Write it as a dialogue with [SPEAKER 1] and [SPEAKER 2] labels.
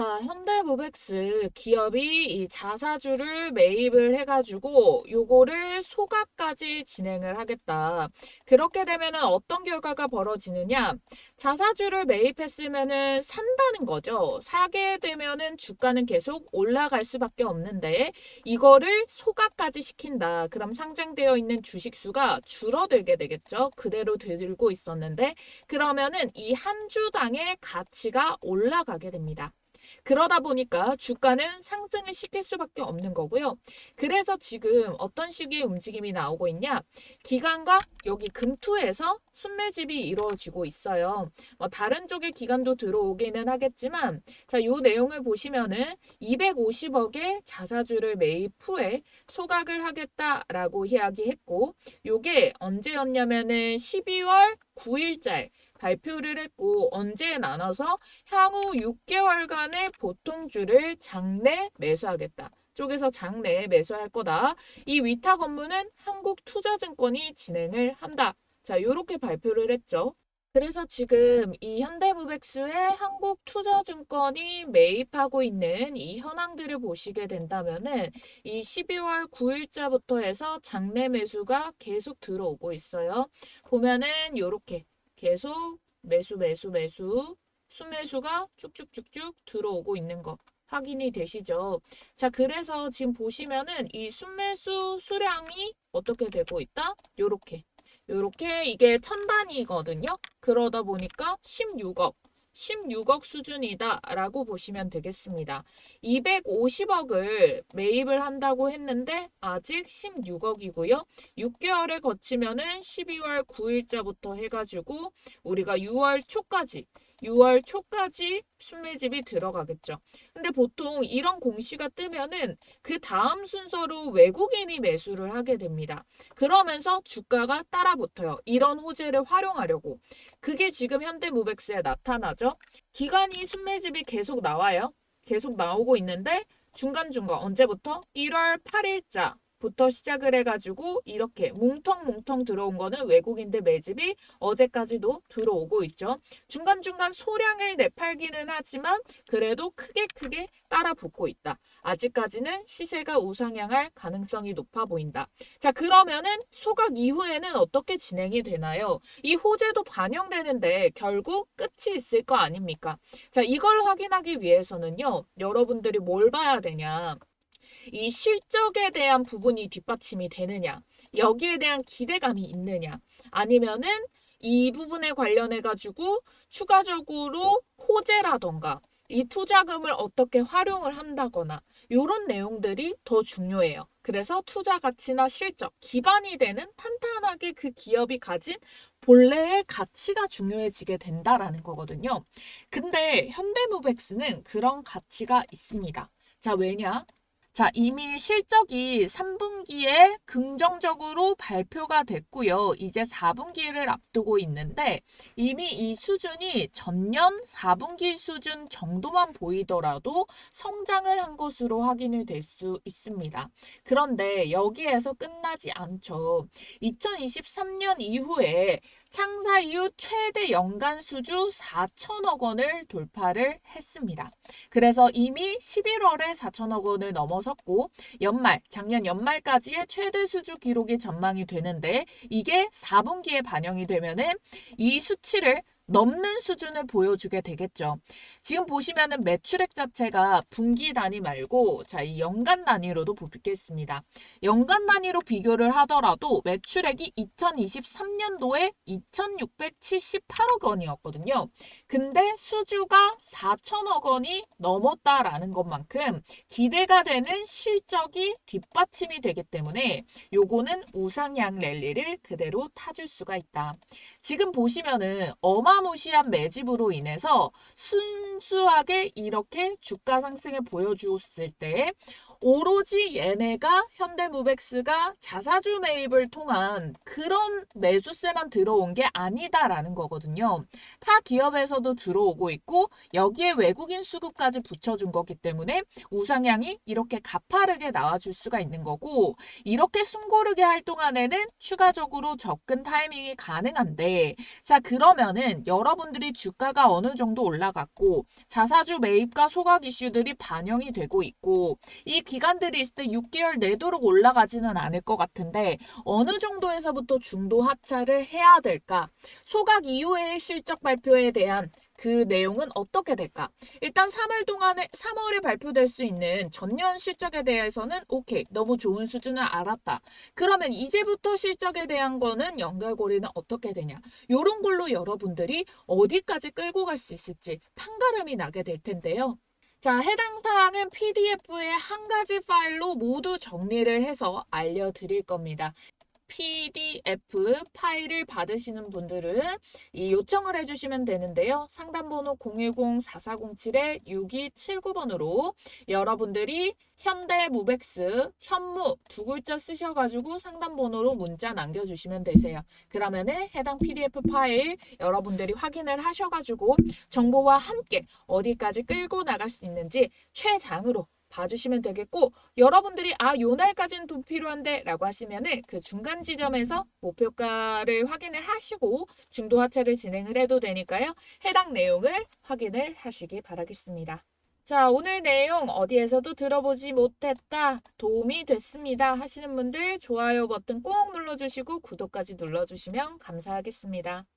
[SPEAKER 1] 자, 현대모백스 기업이 이 자사주를 매입을 해가지고 요거를 소각까지 진행을 하겠다. 그렇게 되면은 어떤 결과가 벌어지느냐? 자사주를 매입했으면은 산다는 거죠. 사게 되면은 주가는 계속 올라갈 수밖에 없는데 이거를 소각까지 시킨다. 그럼 상장되어 있는 주식 수가 줄어들게 되겠죠. 그대로 들고 있었는데 그러면은 이 한 주당의 가치가 올라가게 됩니다. 그러다 보니까 주가는 상승을 시킬 수밖에 없는 거고요. 그래서 지금 어떤 식의 움직임이 나오고 있냐? 기관과 여기 금투에서 순매집이 이루어지고 있어요. 다른 쪽의 기관도 들어오기는 하겠지만 자, 요 내용을 보시면은 250억의 자사주를 매입 후에 소각을 하겠다라고 이야기했고 요게 언제였냐면은 12월 9일자 발표를 했고 언제에 나눠서 향후 6개월간의 보통주를 장내 매수하겠다. 쪽에서 장내에 매수할 거다. 이 위탁 업무는 한국투자증권이 진행을 한다. 자, 이렇게 발표를 했죠. 그래서 지금 이 현대무백스에 한국투자증권이 매입하고 있는 이 현황들을 보시게 된다면은 이 12월 9일자부터 해서 장내 매수가 계속 들어오고 있어요. 보면은 이렇게 계속 매수, 매수, 매수, 순매수가 쭉쭉쭉쭉 들어오고 있는 거 확인이 되시죠? 자, 그래서 지금 보시면은 이 순매수 수량이 어떻게 되고 있다? 요렇게 이게 천 단위거든요. 그러다 보니까 16억 수준이다라고 보시면 되겠습니다. 250억을 매입을 한다고 했는데 아직 16억이고요. 6개월을 거치면은 12월 9일자부터 해가지고 우리가 6월 초까지 순매집이 들어가겠죠. 근데 보통 이런 공시가 뜨면은 그 다음 순서로 외국인이 매수를 하게 됩니다. 그러면서 주가가 따라붙어요. 이런 호재를 활용하려고. 그게 지금 현대무백스에 나타나죠. 기간이 순매집이 계속 나와요. 계속 나오고 있는데 중간중간 언제부터? 1월 8일자 부터 시작을 해가지고 이렇게 뭉텅뭉텅 들어온 거는 외국인들 매집이 어제까지도 들어오고 있죠. 중간중간 소량을 내팔기는 하지만 그래도 크게 따라 붙고 있다. 아직까지는 시세가 우상향할 가능성이 높아 보인다. 자, 그러면은 소각 이후에는 어떻게 진행이 되나요? 이 호재도 반영되는데 결국 끝이 있을 거 아닙니까? 자, 이걸 확인하기 위해서는요. 여러분들이 뭘 봐야 되냐? 이 실적에 대한 부분이 뒷받침이 되느냐, 여기에 대한 기대감이 있느냐, 아니면은 이 부분에 관련해 가지고 추가적으로 호재라던가 이 투자금을 어떻게 활용을 한다거나 이런 내용들이 더 중요해요. 그래서 투자 가치나 실적, 기반이 되는 탄탄하게 그 기업이 가진 본래의 가치가 중요해지게 된다라는 거거든요. 근데 현대무백스는 그런 가치가 있습니다. 자, 왜냐? 자, 이미 실적이 3분기에 긍정적으로 발표가 됐고요. 이제 4분기를 앞두고 있는데 이미 이 수준이 전년 4분기 수준 정도만 보이더라도 성장을 한 것으로 확인이 될 수 있습니다. 그런데 여기에서 끝나지 않죠. 2023년 이후에 창사 이후 최대 연간 수주 4천억 원을 돌파를 했습니다. 그래서 이미 11월에 4천억 원을 넘어섰고 작년 연말까지의 최대 수주 기록이 전망이 되는데 이게 4분기에 반영이 되면은 이 수치를 넘는 수준을 보여주게 되겠죠. 지금 보시면은 매출액 자체가 분기 단위 말고 자, 이 연간 단위로도 보겠습니다. 연간 단위로 비교를 하더라도 매출액이 2023년도에 2,678억 원이었거든요. 근데 수주가 4천억 원이 넘었다라는 것만큼 기대가 되는 실적이 뒷받침이 되기 때문에 요거는 우상향 랠리를 그대로 타줄 수가 있다. 지금 보시면은 어마무시한 매집으로 인해서 순수하게 이렇게 주가 상승을 보여주었을 때 오로지 얘네가 현대무백스가 자사주 매입을 통한 그런 매수세만 들어온 게 아니다라는 거거든요. 타 기업에서도 들어오고 있고 여기에 외국인 수급까지 붙여준 거기 때문에 우상향이 이렇게 가파르게 나와줄 수가 있는 거고, 이렇게 숨고르게 할 동안에는 추가적으로 접근 타이밍이 가능한데, 자 그러면은 여러분들이 주가가 어느 정도 올라갔고 자사주 매입과 소각 이슈들이 반영이 되고 있고 이 기간들이 있을 때 6개월 내도록 올라가지는 않을 것 같은데 어느 정도에서부터 중도 하차를 해야 될까? 소각 이후의 실적 발표에 대한 그 내용은 어떻게 될까? 일단 3월에 발표될 수 있는 전년 실적에 대해서는 오케이, 너무 좋은 수준을 알았다. 그러면 이제부터 실적에 대한 거는 연결고리는 어떻게 되냐? 요런 걸로 여러분들이 어디까지 끌고 갈 수 있을지 판가름이 나게 될 텐데요. 자, 해당 사항은 PDF의 한 가지 파일로 모두 정리를 해서 알려드릴 겁니다. PDF 파일을 받으시는 분들은 이 요청을 해주시면 되는데요. 상담번호 010-4407-6279번으로 여러분들이 현대무백스, 현무 두 글자 쓰셔가지고 상담번호로 문자 남겨주시면 되세요. 그러면은 해당 PDF 파일 여러분들이 확인을 하셔가지고 정보와 함께 어디까지 끌고 나갈 수 있는지 최장으로 봐주시면 되겠고, 여러분들이 요 날까지는 돈 필요한데 라고 하시면은 그 중간 지점에서 목표가를 확인을 하시고 중도 하차를 진행을 해도 되니까요. 해당 내용을 확인을 하시기 바라겠습니다. 자, 오늘 내용 어디에서도 들어보지 못했다, 도움이 됐습니다 하시는 분들 좋아요 버튼 꼭 눌러주시고 구독까지 눌러주시면 감사하겠습니다.